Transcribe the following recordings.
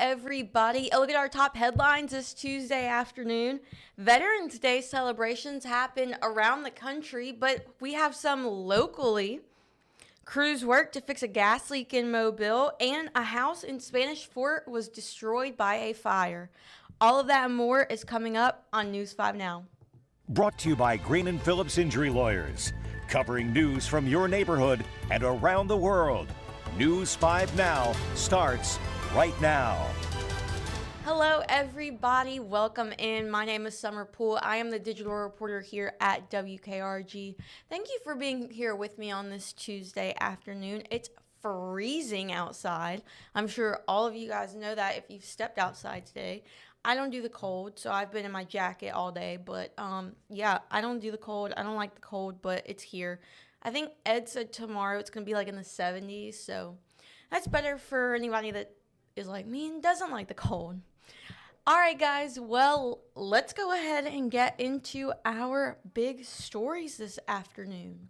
everybody. Look at our top headlines this Tuesday afternoon. Veterans Day celebrations happen around the country, but we have some locally. Crews worked to fix a gas leak in Mobile, and a house in Spanish Fort was destroyed by a fire. All of that and more is coming up on News 5 Now. Brought to you by Green and Phillips Injury Lawyers, covering news from your neighborhood and around the world. News 5 Now starts right now. Hello, everybody. Welcome in. My name is Summer Poole. I am the digital reporter here at WKRG. Thank you for being here with me on this Tuesday afternoon. It's freezing outside. I'm sure all of you guys know that if you've stepped outside today. I don't do the cold, so I've been in my jacket all day. But, yeah, I don't do the cold. I don't like the cold, but it's here. I think Ed said tomorrow it's going to be like in the 70s, so that's better for anybody that is like me and doesn't like the cold. All right, guys, well, let's go ahead and get into our big stories this afternoon.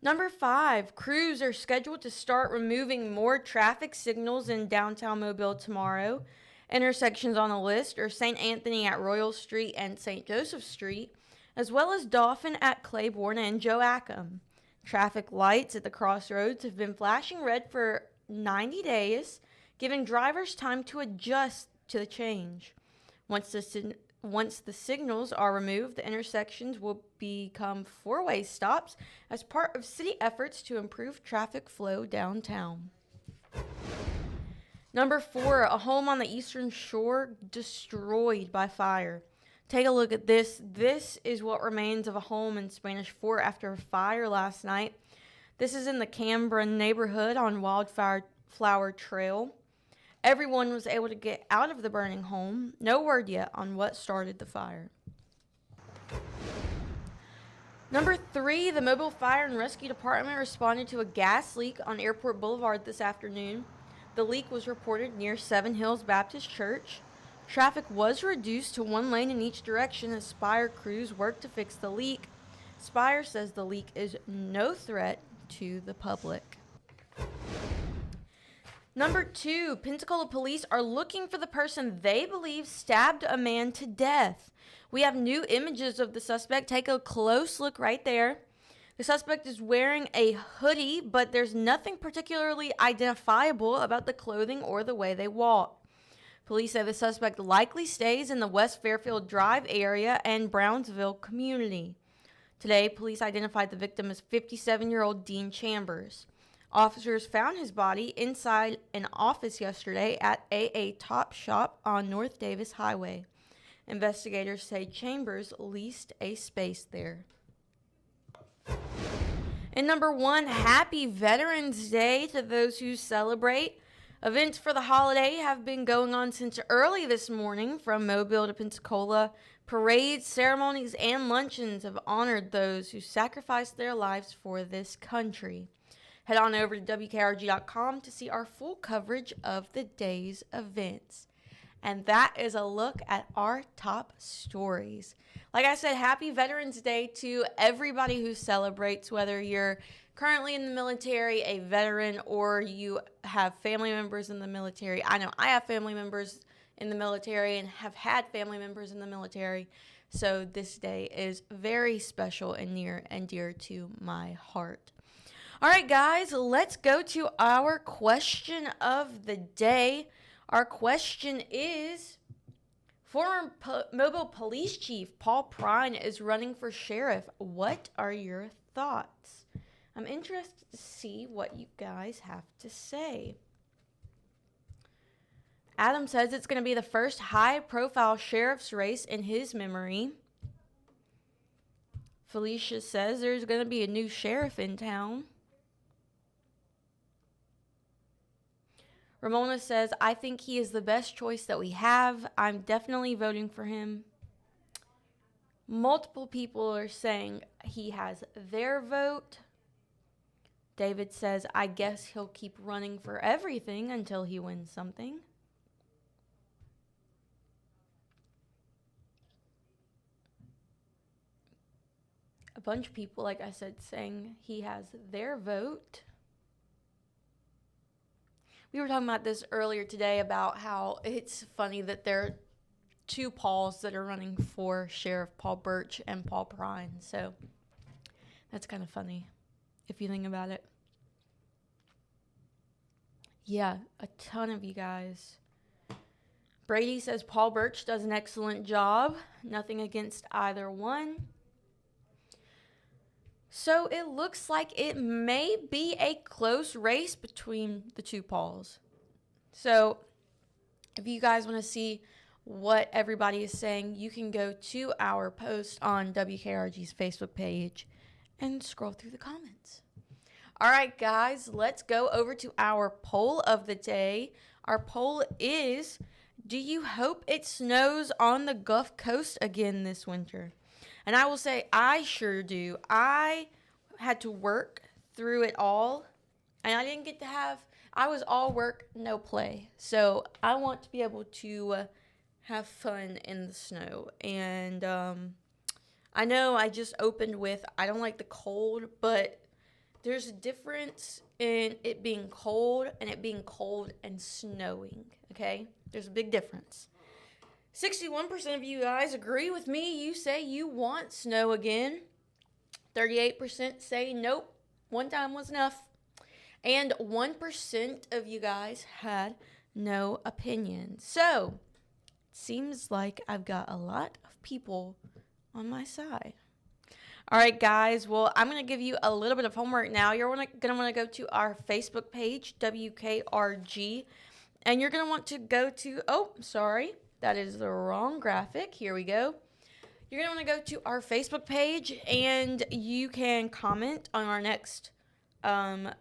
Number 5, crews are scheduled to start removing more traffic signals in downtown Mobile tomorrow. Intersections on the list are St. Anthony at Royal Street and St. Joseph Street, as well as Dauphin at Claiborne and Joachim. Traffic lights at the crossroads have been flashing red for 90 days, giving drivers time to adjust to the change. Once the signals are removed, the intersections will become four-way stops as part of city efforts to improve traffic flow downtown. Number 4, a home on the Eastern Shore destroyed by fire. Take a look at this. This is what remains of a home in Spanish Fort after a fire last night. This is in the Canberra neighborhood on Wildflower Trail. Everyone was able to get out of the burning home. No word yet on what started the fire. Number 3, the Mobile Fire and Rescue Department responded to a gas leak on Airport Boulevard this afternoon. The leak was reported near Seven Hills Baptist Church. Traffic was reduced to one lane in each direction as Spire crews worked to fix the leak. Spire says the leak is no threat to the public. Number 2, Pensacola police are looking for the person they believe stabbed a man to death. We have new images of the suspect. Take a close look right there. The suspect is wearing a hoodie, but there's nothing particularly identifiable about the clothing or the way they walk. Police say the suspect likely stays in the West Fairfield Drive area and Brownsville community. Today, police identified the victim as 57-year-old Dean Chambers. Officers found his body inside an office yesterday at AA Top Shop on North Davis Highway. Investigators say Chambers leased a space there. And number 1, happy Veterans Day to those who celebrate. Events for the holiday have been going on since early this morning from Mobile to Pensacola. Parades, ceremonies, and luncheons have honored those who sacrificed their lives for this country. Head on over to WKRG.com to see our full coverage of the day's events. And that is a look at our top stories. Like I said, happy Veterans Day to everybody who celebrates, whether you're currently in the military, a veteran, or you have family members in the military. I know I have family members in the military and have had family members in the military. So this day is very special and near and dear to my heart. All right, guys, let's go to our question of the day. Our question is, former Mobile Police Chief Paul Prine is running for sheriff. What are your thoughts? I'm interested to see what you guys have to say. Adam says it's going to be the first high-profile sheriff's race in his memory. Felicia says there's going to be a new sheriff in town. Ramona says, I think he is the best choice that we have. I'm definitely voting for him. Multiple people are saying he has their vote. David says, I guess he'll keep running for everything until he wins something. A bunch of people, like I said, saying he has their vote. we were talking about this earlier today about how it's funny that there are two Pauls that are running for sheriff, Paul Burch and Paul Prine. So that's kind of funny if you think about it. Yeah, a ton of you guys. Brady says Paul Burch does an excellent job. Nothing against either one. So it looks like it may be a close race between the two Pauls. So if you guys want to see what everybody is saying, you can go to our post on WKRG's Facebook page and scroll through the comments. All right, guys, let's go over to our poll of the day. Our poll is, do you hope it snows on the Gulf Coast again this winter? And I will say, I sure do. I had to work through it all, and I didn't get to I was all work, no play. So I want to be able to have fun in the snow. And I know I just opened with, I don't like the cold, but there's a difference in it being cold and it being cold and snowing, okay? There's a big difference. 61% of you guys agree with me. You say you want snow again. 38% say nope, one time was enough. And 1% of you guys had no opinion. So, it seems like I've got a lot of people on my side. All right, guys. Well, I'm going to give you a little bit of homework now. You're going to want to go to our Facebook page, WKRG. And you're going to want to go to, that is the wrong graphic. Here we go. You're going to want to go to our Facebook page, and you can comment on our next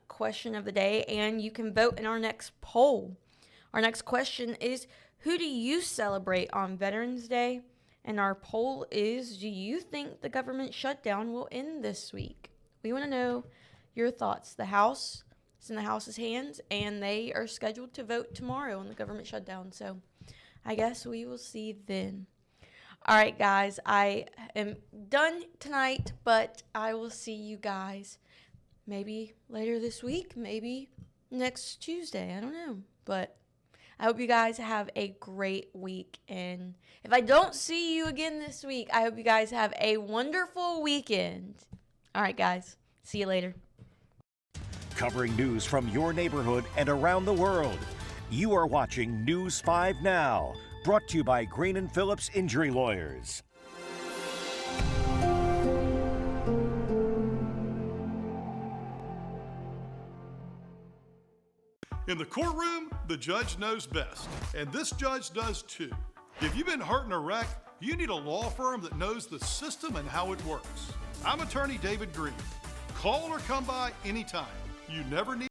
question of the day, and you can vote in our next poll. Our next question is, who do you celebrate on Veterans Day? And our poll is, do you think the government shutdown will end this week? We want to know your thoughts. The House is in the House's hands, and they are scheduled to vote tomorrow on the government shutdown. So I guess we will see then. All right, guys, I am done tonight, but I will see you guys maybe later this week, maybe next Tuesday. I don't know, but I hope you guys have a great week. And if I don't see you again this week, I hope you guys have a wonderful weekend. All right, guys, see you later. Covering news from your neighborhood and around the world. You are watching News 5 Now, brought to you by Green & Phillips Injury Lawyers. In the courtroom, the judge knows best, and this judge does too. If you've been hurt in a wreck, you need a law firm that knows the system and how it works. I'm attorney David Green. Call or come by anytime. You never need